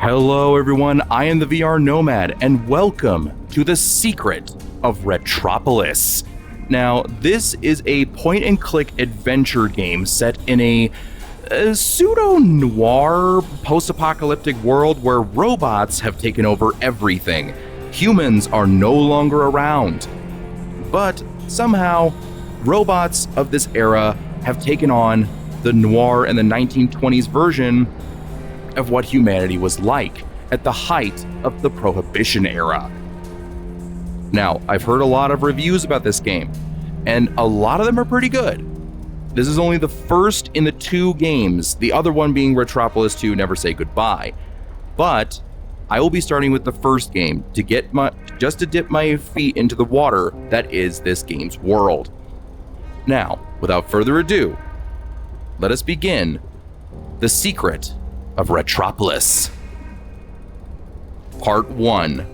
Hello everyone, I am the VR Nomad, and welcome to the secret of Retropolis. Now, this is a point-and-click adventure game set in a pseudo-noir post-apocalyptic world where robots have taken over everything. Humans are no longer around. But somehow, robots of this era have taken on the noir and the 1920s version of what humanity was like at the height of the Prohibition era. Now, I've heard a lot of reviews about this game, and a lot of them are pretty good. This is only the first in the two games, the other one being Retropolis 2 Never Say Goodbye. But I will be starting with the first game to dip my feet into the water that is this game's world. Now, without further ado, let us begin the secret of Retropolis. Part 1.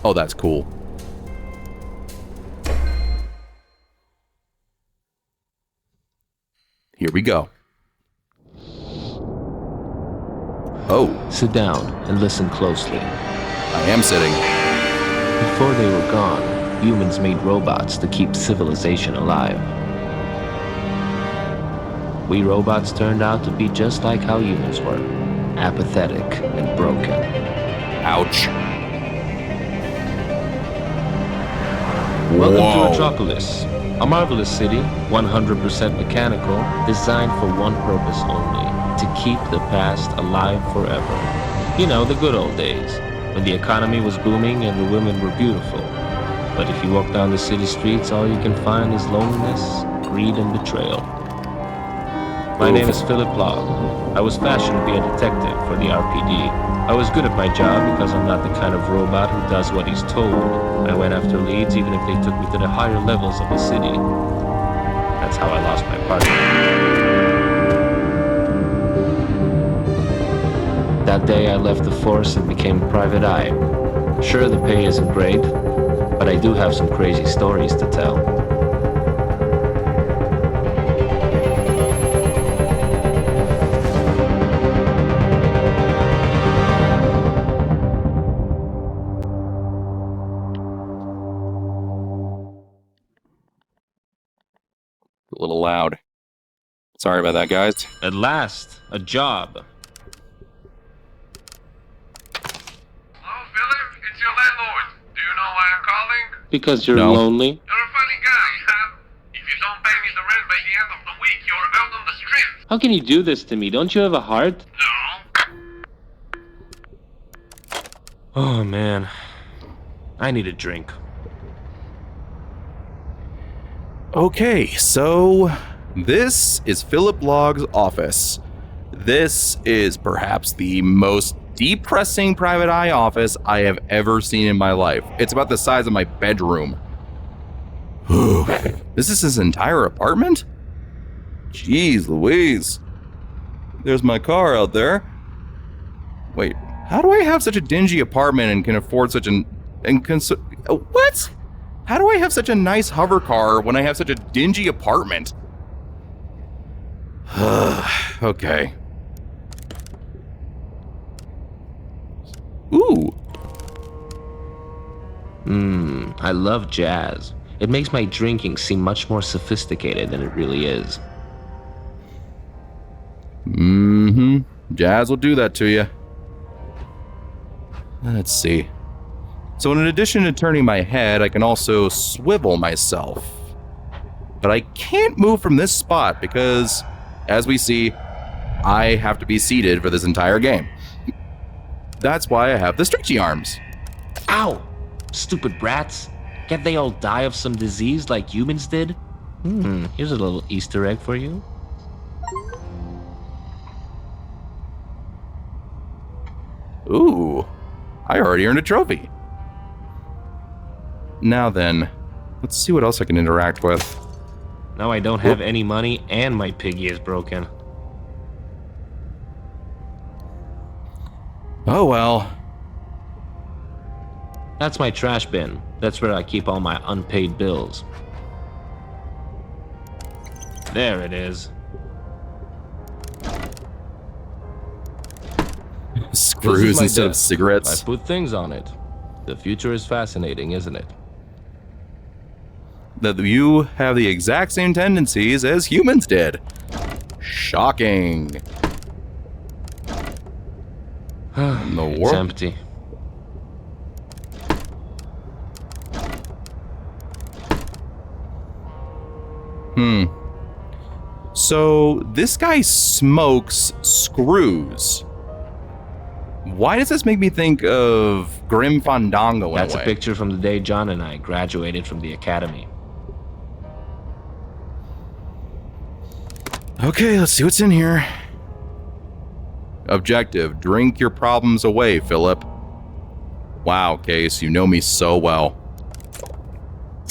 Oh, that's cool. Here we go. Oh. Sit down and listen closely. I am sitting. Before they were gone, humans made robots to keep civilization alive. We robots turned out to be just like how humans were, apathetic and broken. Ouch. Welcome Whoa. to Retropolis, a marvelous city, 100% mechanical, designed for one purpose only, to keep the past alive forever. You know, the good old days, when the economy was booming and the women were beautiful. But if you walk down the city streets, all you can find is loneliness, greed, and betrayal. My name is Philip Log. I was fashioned to be a detective for the RPD. I was good at my job because I'm not the kind of robot who does what he's told. I went after leads even if they took me to the higher levels of the city. That's how I lost my partner. That day I left the force and became a private eye. Sure, the pay isn't great, but I do have some crazy stories to tell. A little loud. Sorry about that, guys. At last, a job. Hello, Philip. It's your landlord. Do you know why I'm calling? Because you're No. lonely? You're a funny guy, huh? If you don't pay me the rent by the end of the week, you're out on the street. How can you do this to me? Don't you have a heart? No. Oh man, I need a drink. Okay, so this is Philip Log's office. This is perhaps the most depressing private eye office I have ever seen in my life. It's about the size of my bedroom. This is his entire apartment? Jeez Louise. There's my car out there. Wait, how do I have such a dingy apartment and can afford such an... what? How do I have such a nice hover car when I have such a dingy apartment? Okay. Ooh. I love jazz. It makes my drinking seem much more sophisticated than it really is. Jazz will do that to you. Let's see. So in addition to turning my head, I can also swivel myself. But I can't move from this spot because, as we see, I have to be seated for this entire game. That's why I have the stretchy arms. Ow! Stupid brats. Can't they all die of some disease like humans did? Here's a little Easter egg for you. Ooh, I already earned a trophy. Now then, let's see what else I can interact with. Now I don't have any money and my piggy is broken. Oh well. That's my trash bin. That's where I keep all my unpaid bills. There it is. Screws my instead of desk. cigarettes. I put things on it. The future is fascinating, isn't it? That you have the exact same tendencies as humans did. Shocking. The It's warp. empty. So this guy smokes screws. Why does this make me think of Grim Fandango in That's a a way? picture from the day John and I graduated from the academy. Okay, let's see what's in here. Objective, drink your problems away, Philip. Wow, Case, you know me so well.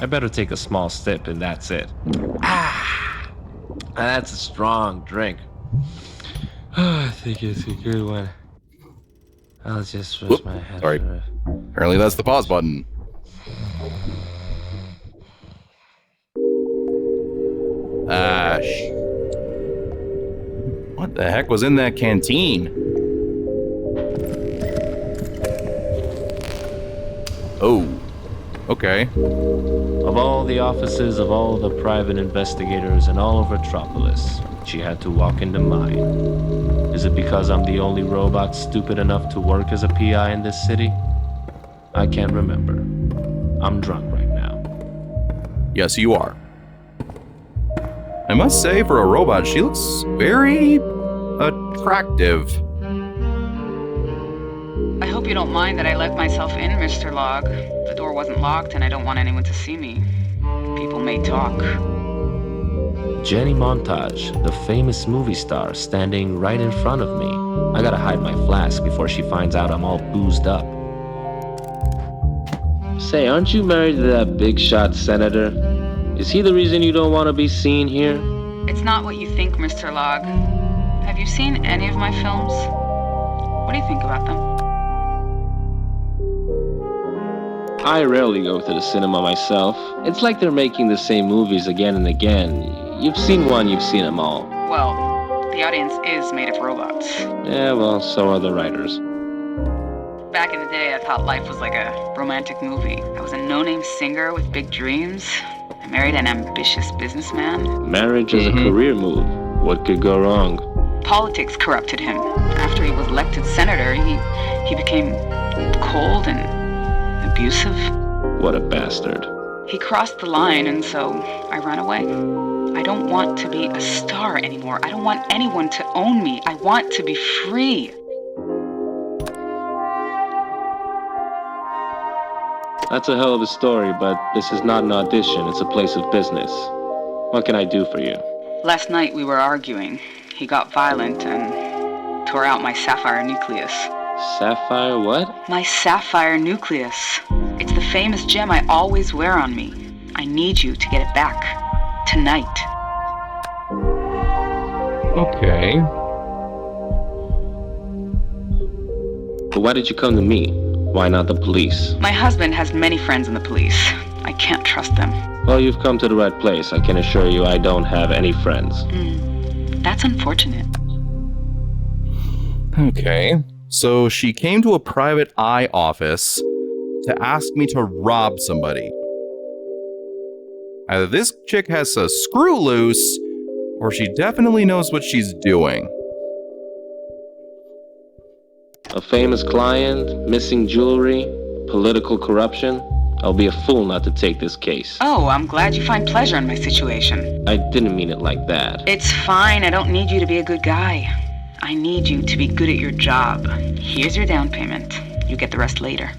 I better take a small sip and that's it. That's a strong drink. I think it's a good one. I'll just rest Whoop, my head. sorry. Apparently that's the pause button. What the heck was in that canteen? Oh, okay. Of all the offices of all the private investigators in all of Retropolis, she had to walk into mine. Is it because I'm the only robot stupid enough to work as a PI in this city? I can't remember. I'm drunk right now. Yes, you are. I must say, for a robot, she looks very attractive. I hope you don't mind that I let myself in, Mr. Log. The door wasn't locked and I don't want anyone to see me. People may talk. Jenny Montage, the famous movie star, standing right in front of me. I gotta hide my flask before she finds out I'm all boozed up. Say, aren't you married to that big shot senator? Is he the reason you don't want to be seen here? It's not what you think, Mr. Log. Have you seen any of my films? What do you think about them? I rarely go to the cinema myself. It's like they're making the same movies again and again. You've seen one, you've seen them all. Well, the audience is made of robots. Yeah, well, so are the writers. Back in the day, I thought life was like a romantic movie. I was a no-name singer with big dreams. I married an ambitious businessman. Marriage is a career move. What could go wrong? Politics corrupted him. After he was elected senator, he became cold and abusive. What a bastard. He crossed the line, and so I ran away. I don't want to be a star anymore. I don't want anyone to own me. I want to be free. That's a hell of a story, but this is not an audition. It's a place of business. What can I do for you? Last night we were arguing. He got violent and tore out my Sapphire Nucleus. Sapphire what? My Sapphire Nucleus. It's the famous gem I always wear on me. I need you to get it back. Tonight. Okay. But why did you come to me? Why not the police? My husband has many friends in the police. I can't trust them. Well, you've come to the right place. I can assure you I don't have any friends. That's unfortunate. Okay. So she came to a private eye office to ask me to rob somebody. Either this chick has a screw loose, or she definitely knows what she's doing. A famous client, missing jewelry, political corruption. I'll be a fool not to take this case. Oh, I'm glad you find pleasure in my situation. I didn't mean it like that. It's fine. I don't need you to be a good guy. I need you to be good at your job. Here's your down payment. You get the rest later.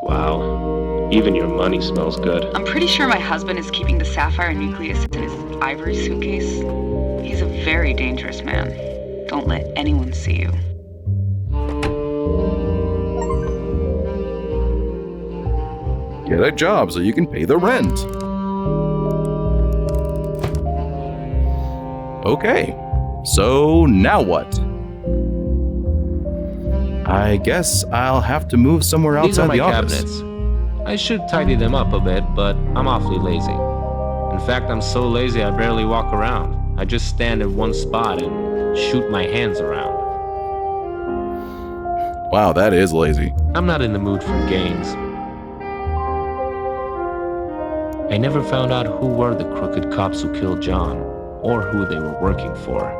Wow. Even your money smells good. I'm pretty sure my husband is keeping the Sapphire Nucleus in his ivory suitcase. He's a very dangerous man. Don't let anyone see you. Get a job so you can pay the rent. Okay, so now what? I guess I'll have to move somewhere These are outside my the office. cabinets. I should tidy them up a bit, but I'm awfully lazy. In fact, I'm so lazy I barely walk around. I just stand in one spot and shoot my hands around. Wow, that is lazy. I'm not in the mood for games. I never found out who were the crooked cops who killed John, or who they were working for.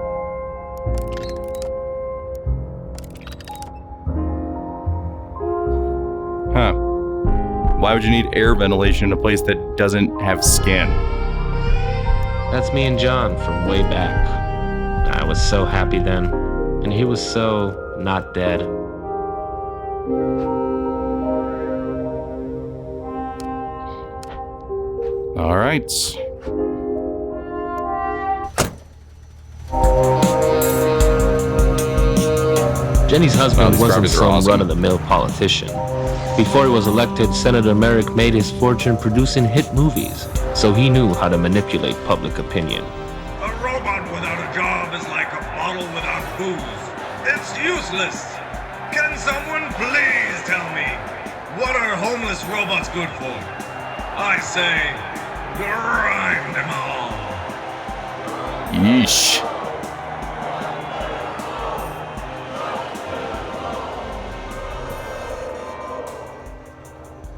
Huh. Why would you need air ventilation in a place that doesn't have skin? That's me and John from way back. I was so happy then, and he was so not dead. All right. Jenny's husband these wasn't graphics are some awesome. run-of-the-mill politician. Before he was elected, Senator Merrick made his fortune producing hit movies, so he knew how to manipulate public opinion. A robot without a job is like a bottle without booze. It's useless. Can someone please tell me, what are homeless robots good for? I say, grind them all. Yeesh.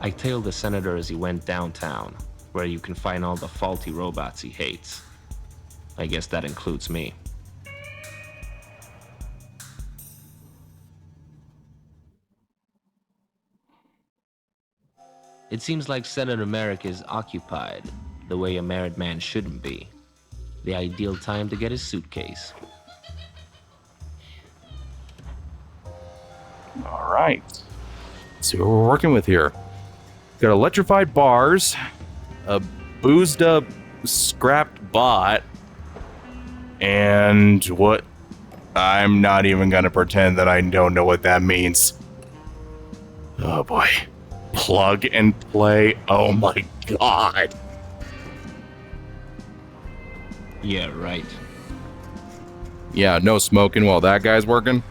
I tailed the senator as he went downtown, where you can find all the faulty robots he hates. I guess that includes me. It seems like Senator Merrick is occupied, the way a married man shouldn't be. The ideal time to get his suitcase. All right. Let's see what we're working with here. Got electrified bars, a boozed up, scrapped bot, and what? I'm not even gonna pretend that I don't know what that means. Oh boy. Plug and play. Oh my god. Yeah, right. Yeah, no smoking while that guy's working.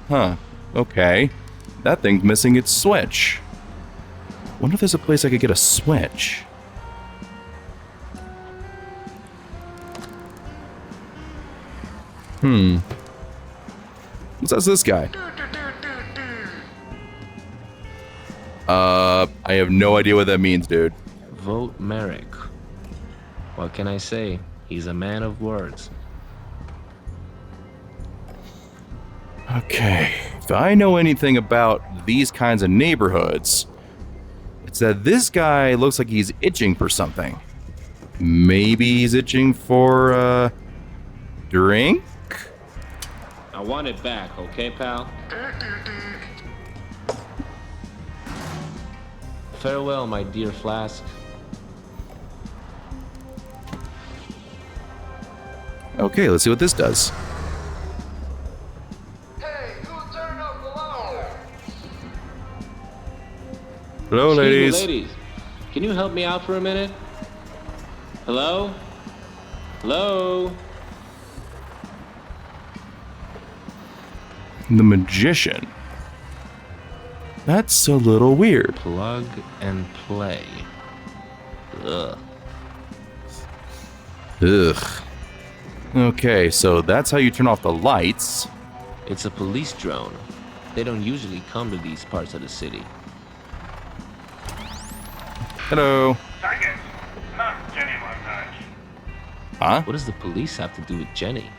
Huh. Okay. That thing's missing its switch. Wonder if there's a place I could get a switch. What's this guy? I have no idea what that means, dude. Vote Merrick. What can I say? He's a man of words. Okay, if I know anything about these kinds of neighborhoods, it's that this guy looks like he's itching for something. Maybe he's itching for a drink? I want it back, okay, pal? Farewell, my dear Flask. Okay, let's see what this does. Hello, Excuse me, ladies. ladies. Can you help me out for a minute? Hello? Hello? The magician. That's a little weird. Plug and play. Ugh. Ugh. Okay, so that's how you turn off the lights. It's a police drone. They don't usually come to these parts of the city. Hello. Target, not Jenny montage. Huh? What does the police have to do with Jenny?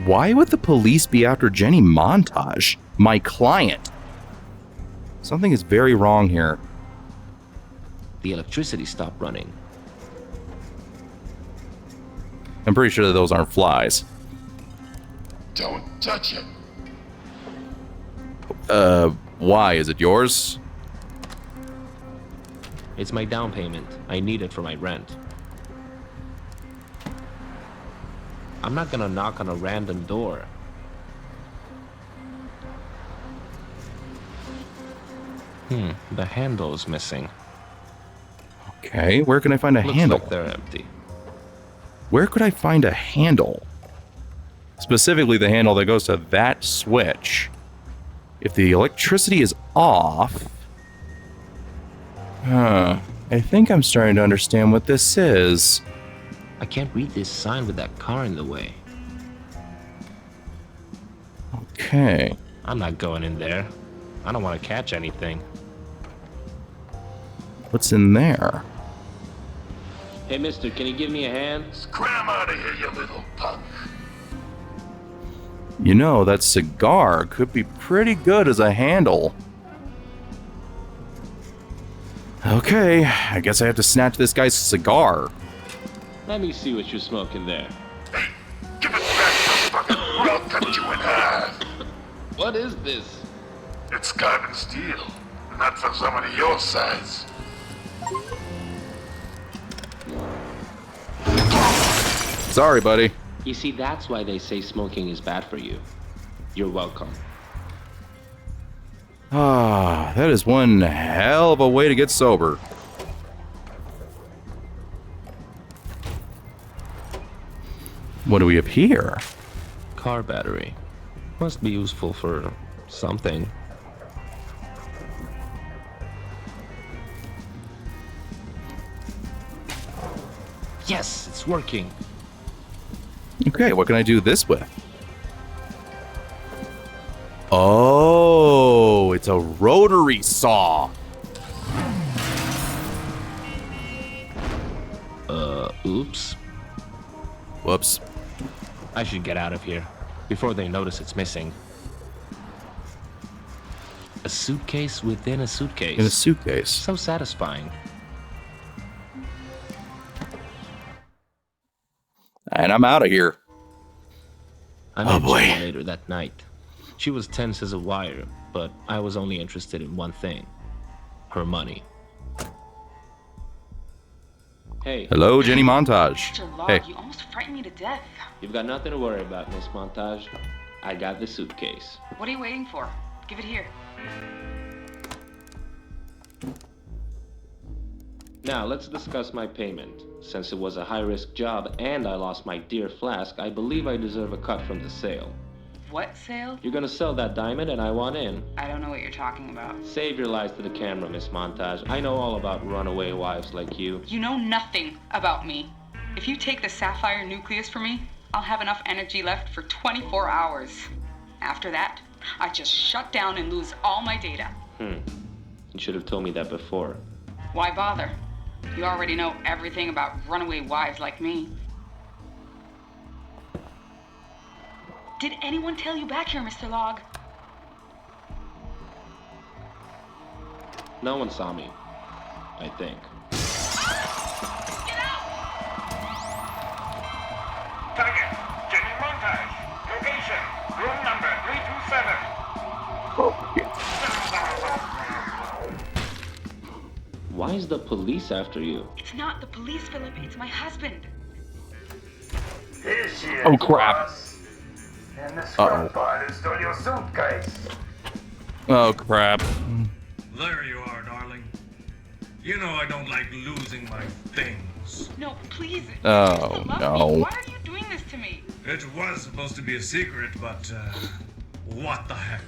Why would the police be after Jenny Montage, my client? Something is very wrong here. The electricity stopped running. I'm pretty sure that those aren't flies. Don't touch it. Why? Is it yours? It's my down payment. I need it for my rent. I'm not gonna knock on a random door. The handle's missing. Okay, where can I find a Looks handle? like they're empty. Where could I find a handle? Specifically the handle that goes to that switch. If the electricity is off... I think I'm starting to understand what this is. I can't read this sign with that car in the way. Okay. I'm not going in there. I don't want to catch anything. What's in there? Hey, mister, can you give me a hand? Scram out of here, you little punk. You know, that cigar could be pretty good as a handle. Okay, I guess I have to snatch this guy's cigar. Let me see what you're smoking there. Hey, give it back, you fucking, or I'll cut you in half. What is this? It's carbon steel, not for someone of your size. Sorry, buddy. You see, that's why they say smoking is bad for you. You're welcome. Ah, that is one hell of a way to get sober. What do we have here? Car battery. Must be useful for something. Yes, it's working. Okay, what can I do this with? Oh, it's a rotary saw. Oops. Whoops. I should get out of here before they notice it's missing. A suitcase within a suitcase. In a suitcase. So satisfying. And I'm out of here. I met Jen later that night. She was tense as a wire, but I was only interested in one thing. Her money. Hey. Hello, Jenny Montage. Mr. Log, Hey. you almost frightened me to death. You've got nothing to worry about, Miss Montage. I got the suitcase. What are you waiting for? Give it here. Now, let's discuss my payment. Since it was a high-risk job and I lost my dear flask, I believe I deserve a cut from the sale. What sale? You're gonna sell that diamond and I want in. I don't know what you're talking about. Save your lies to the camera, Miss Montage. I know all about runaway wives like you. You know nothing about me. If you take the Sapphire Nucleus from me, I'll have enough energy left for 24 hours. After that, I just shut down and lose all my data. You should have told me that before. Why bother? You already know everything about runaway wives like me. Did anyone tell you back here, Mr. Log? No one saw me, I think. Get out! Target, Jenny Montage. Location, room number 327. Why is the police after you? It's not the police, Philip. It's my husband. Here she is, Oh, crap. boss. And the scrub bot who stole your suitcase. Oh, crap. There you are, darling. You know I don't like losing my things. No, please. Oh, You still love no. me. Why are you doing this to me? It was supposed to be a secret, but, what the heck?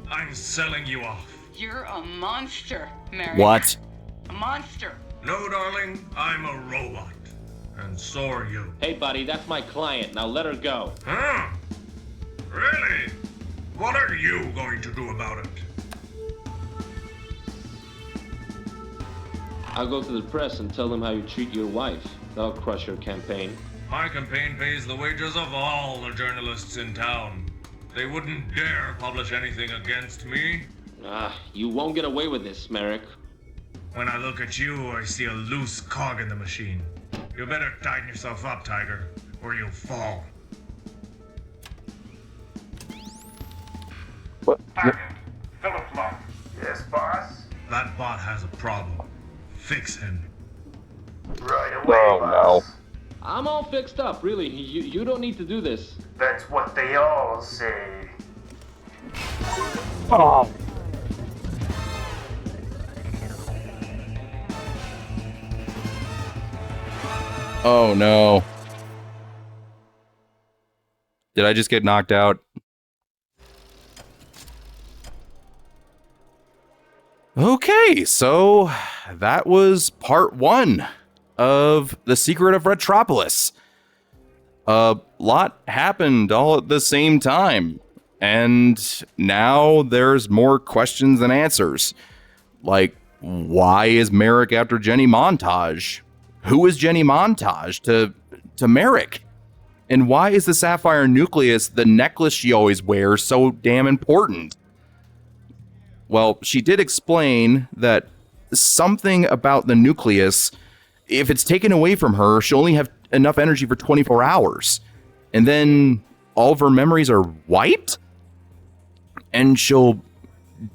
I'm selling you off. You're a monster, Mary. What? A monster. No, darling, I'm a robot. And so are you. Hey, buddy, that's my client. Now let her go. Huh? Really? What are you going to do about it? I'll go to the press and tell them how you treat your wife. That'll crush your campaign. My campaign pays the wages of all the journalists in town. They wouldn't dare publish anything against me. You won't get away with this, Merrick. When I look at you, I see a loose cog in the machine. You better tighten yourself up, Tiger, or you'll fall. What? Target, Philip Long. Yes, boss? That bot has a problem. Fix him. Right away, Oh, no. I'm all fixed up, really. You don't need to do this. That's what they all say. Oh. Oh, no. Did I just get knocked out? Okay, so that was part 1 of The Secret of Retropolis. A lot happened all at the same time. And now there's more questions than answers. Like, why is Merrick after Jenny Montage? Who is Jenny Montage to Merrick? And why is the Sapphire Nucleus, the necklace she always wears, so damn important? Well, she did explain that something about the Nucleus, if it's taken away from her, she'll only have enough energy for 24 hours. And then all of her memories are wiped? And she'll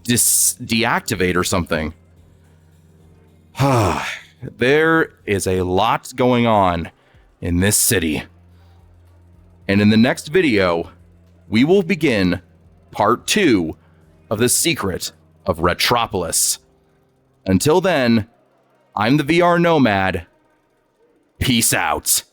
deactivate or something. There is a lot going on in this city. And in the next video, we will begin part 2 of the secret of Retropolis. Until then, I'm the VR Nomad. Peace out.